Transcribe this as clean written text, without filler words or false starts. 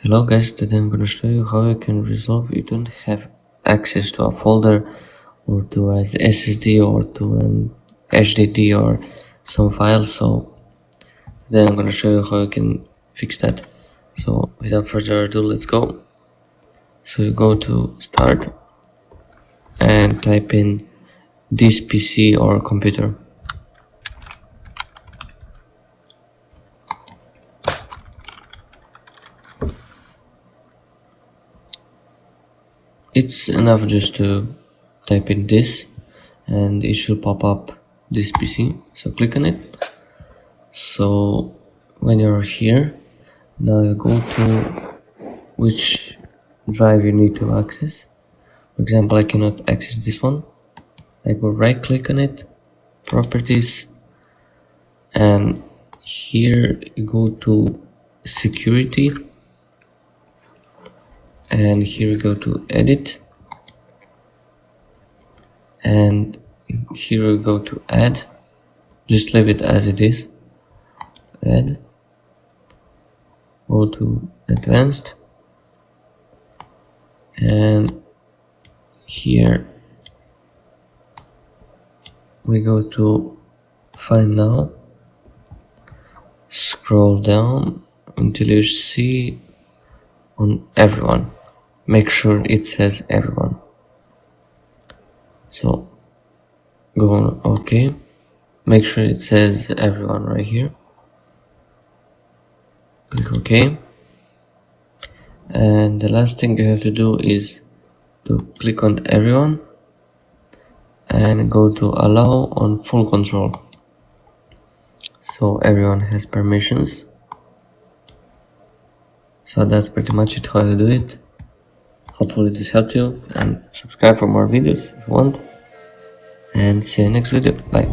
Hello guys, today I'm gonna show you how you can resolve you don't have access to a folder or to an SSD or to an HDD or some files. So today I'm gonna show you how you can fix that. So without further ado, let's go. So you go to start and type in this PC or computer. It's enough just to type in this and it should pop up this PC. So click on it. So when you're here, now you go to which drive you need to access. For example, I cannot access this one. I go right click on it, properties, and here you go to security, and here you go to edit, and here you go to add. Just leave it as it is. Add, go to advanced, and here we go to find now, scroll down until you see on everyone. Make sure it says everyone. So go on OK, make sure it says everyone right here, click OK, and the last thing you have to do is to click on everyone and go to allow on full control, so everyone has permissions. So that's pretty much it how you do it. Hopefully this helped you, and subscribe for more videos if you want, and see you next video. Bye.